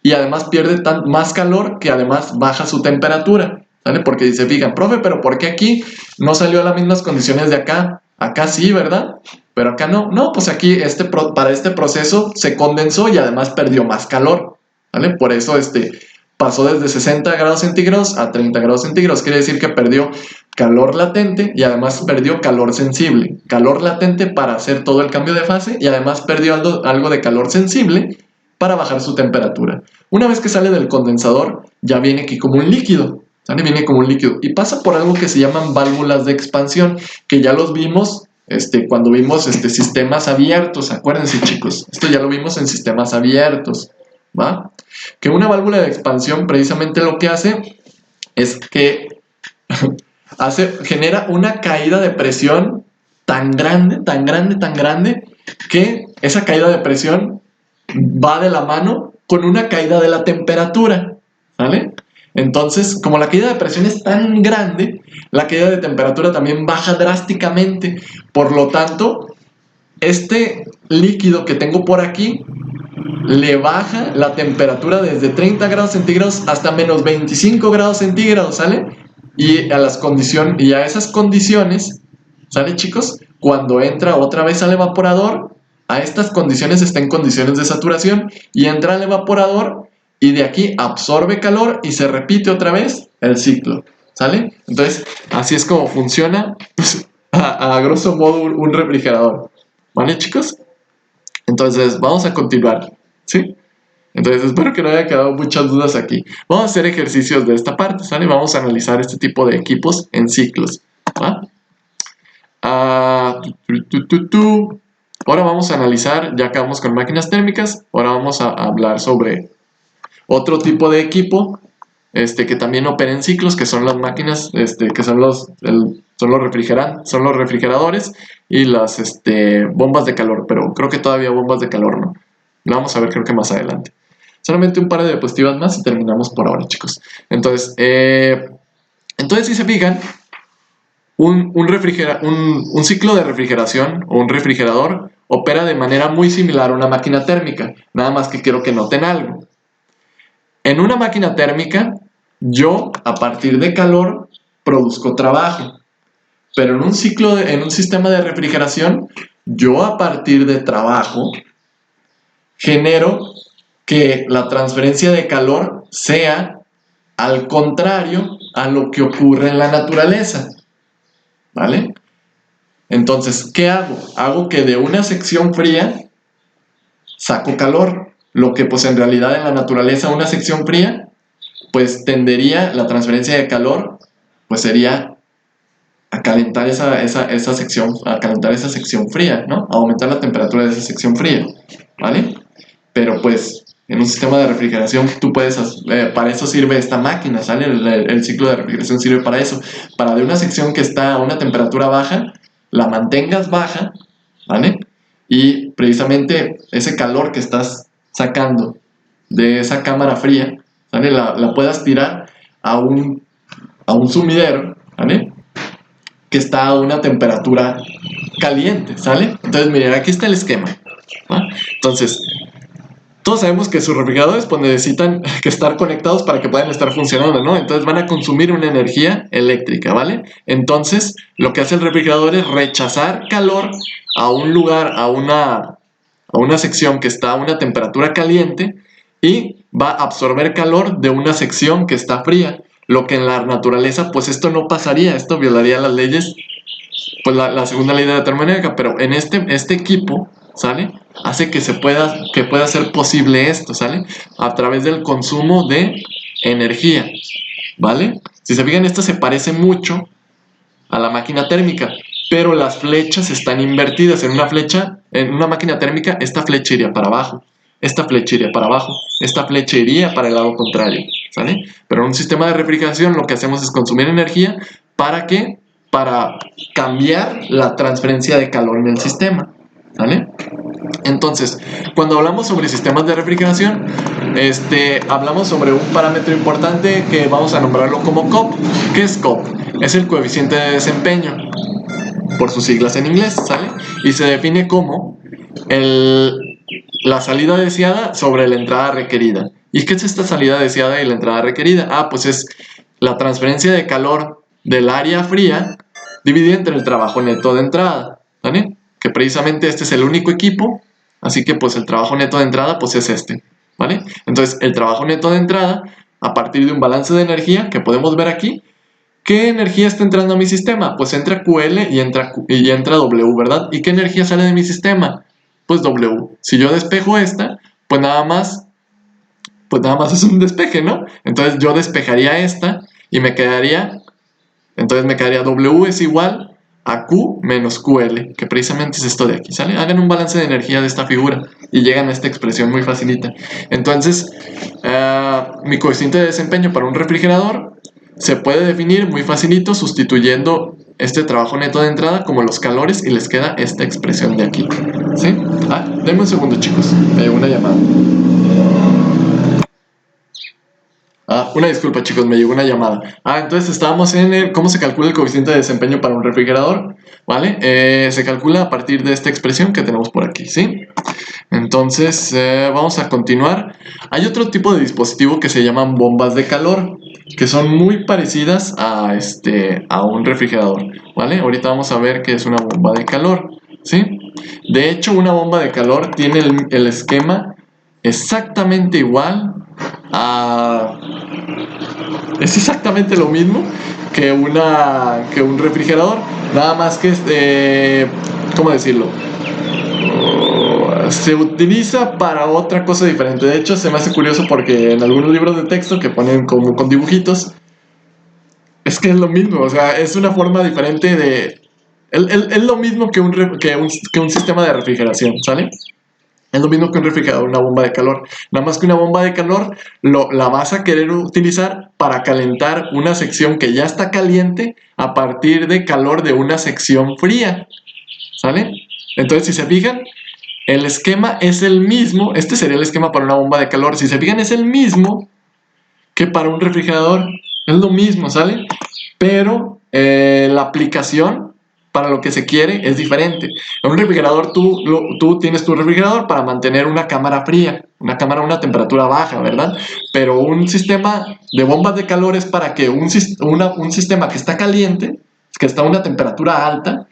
y además pierde más calor que además baja su temperatura, ¿vale? Porque dice, fíjate, profe, pero ¿por qué aquí no salió a las mismas condiciones de acá? Acá sí, ¿verdad? Pero acá no. No, pues aquí para este proceso se condensó y además perdió más calor, ¿vale? Por eso pasó desde 60 grados centígrados a 30 grados centígrados. Quiere decir que perdió calor latente y además perdió calor sensible. Calor latente para hacer todo el cambio de fase y además perdió algo de calor sensible para bajar su temperatura. Una vez que sale del condensador, ya viene aquí como un líquido, ¿sale? Viene como un líquido y pasa por algo que se llaman válvulas de expansión, que ya los vimos cuando vimos sistemas abiertos. Acuérdense, chicos, esto ya lo vimos en sistemas abiertos, ¿va? Que una válvula de expansión precisamente lo que hace es que genera una caída de presión tan grande, tan grande, tan grande, que esa caída de presión va de la mano con una caída de la temperatura, ¿vale? Entonces, como la caída de presión es tan grande, la caída de temperatura también baja drásticamente. Por lo tanto, este líquido que tengo por aquí le baja la temperatura desde 30 grados centígrados hasta menos 25 grados centígrados, ¿sale? Y a esas condiciones, ¿sale, chicos? Cuando entra otra vez al evaporador, a estas condiciones está en condiciones de saturación y entra al evaporador y de aquí absorbe calor y se repite otra vez el ciclo, ¿sale? Entonces, así es como funciona a grosso modo un refrigerador, ¿vale, chicos? Entonces, vamos a continuar, ¿sí? Entonces, espero que no haya quedado muchas dudas aquí. Vamos a hacer ejercicios de esta parte, ¿sale? Vamos a analizar este tipo de equipos en ciclos, ¿va? Ahora vamos a analizar, ya acabamos con máquinas térmicas, ahora vamos a hablar sobre otro tipo de equipo que también opera en ciclos, que son las máquinas, que son los refrigeradores y las bombas de calor, pero creo que todavía bombas de calor no. Lo vamos a ver creo que más adelante. Solamente un par de diapositivas más y terminamos por ahora, chicos. Entonces si se fijan, un ciclo de refrigeración o un refrigerador opera de manera muy similar a una máquina térmica, nada más que quiero que noten algo. En una máquina térmica, yo a partir de calor produzco trabajo, pero en un sistema de refrigeración, yo a partir de trabajo genero que la transferencia de calor sea al contrario a lo que ocurre en la naturaleza, ¿vale? Entonces, ¿qué hago? Hago que de una sección fría saco calor, lo que pues en realidad en la naturaleza una sección fría, pues tendería, la transferencia de calor, pues sería a calentar esa sección, a calentar esa sección fría, ¿no? A aumentar la temperatura de esa sección fría, ¿vale? Pero pues en un sistema de refrigeración tú puedes, para eso sirve esta máquina, ¿sale? El ciclo de refrigeración sirve para eso, para de una sección que está a una temperatura baja, la mantengas baja, ¿vale? Y precisamente ese calor que estás sacando de esa cámara fría, ¿vale? La puedas tirar a un sumidero, ¿vale? Que está a una temperatura caliente, ¿sale? Entonces, miren, aquí está el esquema, ¿va? Entonces, todos sabemos que sus refrigeradores pues necesitan que estar conectados para que puedan estar funcionando, ¿no? Entonces van a consumir una energía eléctrica, ¿vale? Entonces, lo que hace el refrigerador es rechazar calor a un lugar, a una sección que está a una temperatura caliente y va a absorber calor de una sección que está fría. Lo que en la naturaleza, pues esto no pasaría, esto violaría las leyes, pues la segunda ley de la termodinámica, pero en este equipo, ¿sale? Hace que pueda ser posible esto, ¿sale? A través del consumo de energía, ¿vale? Si se fijan, esto se parece mucho a la máquina térmica, pero las flechas están invertidas. En una máquina térmica, esta flecha iría para abajo, esta flecha iría para abajo, esta flecha iría para el lado contrario, ¿sale? Pero en un sistema de refrigeración lo que hacemos es consumir energía para que para cambiar la transferencia de calor en el sistema, ¿vale? Entonces, cuando hablamos sobre sistemas de refrigeración, hablamos sobre un parámetro importante que vamos a nombrarlo como COP. ¿Qué es COP? Es el coeficiente de desempeño, por sus siglas en inglés, ¿sale? Y se define como la salida deseada sobre la entrada requerida. ¿Y qué es esta salida deseada y la entrada requerida? Ah, pues es la transferencia de calor del área fría dividida entre el trabajo neto de entrada, ¿vale? Que precisamente este es el único equipo, así que pues el trabajo neto de entrada pues es este, ¿vale? Entonces el trabajo neto de entrada, a partir de un balance de energía que podemos ver aquí, ¿qué energía está entrando a mi sistema? Pues entra QL y entra W, ¿verdad? ¿Y qué energía sale de mi sistema? Pues W. Si yo despejo esta, pues nada más es un despeje, ¿no? Entonces yo despejaría esta y entonces me quedaría W es igual a Q menos QL, que precisamente es esto de aquí, ¿sale? Hagan un balance de energía de esta figura y llegan a esta expresión muy facilita. Entonces, mi coeficiente de desempeño para un refrigerador se puede definir muy facilito sustituyendo este trabajo neto de entrada como los calores y les queda esta expresión de aquí, ¿sí? Denme un segundo, chicos, me llegó una llamada. Una disculpa, chicos, me llegó una llamada. Entonces estábamos en cómo se calcula el coeficiente de desempeño para un refrigerador, ¿vale? Se calcula a partir de esta expresión que tenemos por aquí, ¿sí? Entonces, vamos a continuar. Hay otro tipo de dispositivo que se llaman bombas de calor, que son muy parecidas a un refrigerador, ¿vale? Ahorita vamos a ver qué es una bomba de calor, ¿sí? De hecho, una bomba de calor tiene el esquema exactamente igual es exactamente lo mismo que un refrigerador, nada más que ¿cómo decirlo? Se utiliza para otra cosa diferente. De hecho, se me hace curioso porque en algunos libros de texto que ponen como con dibujitos, es que es lo mismo, o sea, es una forma diferente de... Es lo mismo que un sistema de refrigeración, ¿sale? Es lo mismo que un refrigerador, una bomba de calor. Nada más que una bomba de calor la vas a querer utilizar para calentar una sección que ya está caliente a partir de calor de una sección fría, ¿sale? Entonces, si se fijan, el esquema es el mismo. Este sería el esquema para una bomba de calor. Si se fijan, es el mismo que para un refrigerador. Es lo mismo, ¿sale? Pero la aplicación para lo que se quiere es diferente. En un refrigerador tú tienes tu refrigerador para mantener una cámara fría, una cámara a una temperatura baja, ¿verdad? Pero un sistema de bombas de calor es para que un sistema que está caliente, que está a una temperatura alta,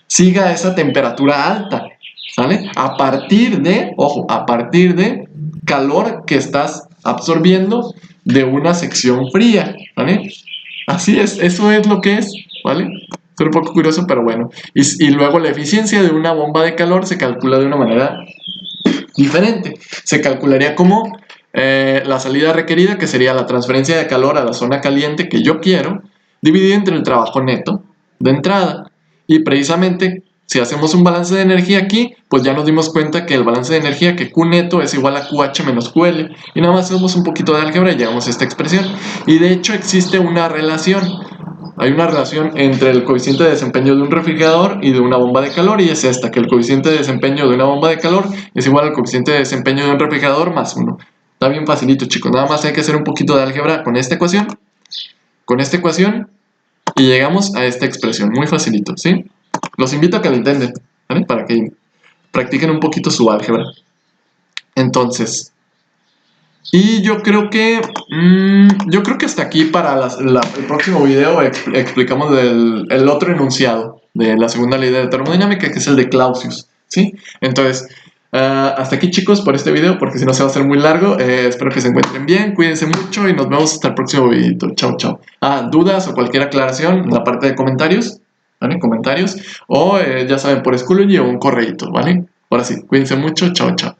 siga esa temperatura alta, ¿sale? A partir de calor que estás absorbiendo de una sección fría, ¿vale? Así es, eso es lo que es, ¿vale? Es un poco curioso, pero bueno. Y luego la eficiencia de una bomba de calor se calcula de una manera diferente. Se calcularía como la salida requerida, que sería la transferencia de calor a la zona caliente que yo quiero, dividido entre el trabajo neto de entrada. Y precisamente, si hacemos un balance de energía aquí, pues ya nos dimos cuenta que el balance de energía, que Q neto es igual a QH menos QL. Y nada más hacemos un poquito de álgebra y llegamos a esta expresión. Y de hecho existe una relación. Hay una relación entre el coeficiente de desempeño de un refrigerador y de una bomba de calor, y es esta, que el coeficiente de desempeño de una bomba de calor es igual al coeficiente de desempeño de un refrigerador más 1. Está bien facilito, chicos. Nada más hay que hacer un poquito de álgebra con esta ecuación, y llegamos a esta expresión. Muy facilito, ¿sí? Los invito a que lo intenten, ¿vale? Para que practiquen un poquito su álgebra. Entonces, y yo creo que hasta aquí para el próximo video explicamos el otro enunciado de la segunda ley de termodinámica, que es el de Clausius, ¿sí? Entonces, hasta aquí, chicos, por este video, porque si no se va a hacer muy largo. Espero que se encuentren bien, cuídense mucho y nos vemos hasta el próximo video. Chao, chao. Dudas o cualquier aclaración en la parte de comentarios, ¿vale? Comentarios, o ya saben, por Schoology o un correíto, ¿vale? Ahora sí, cuídense mucho, chao, chao.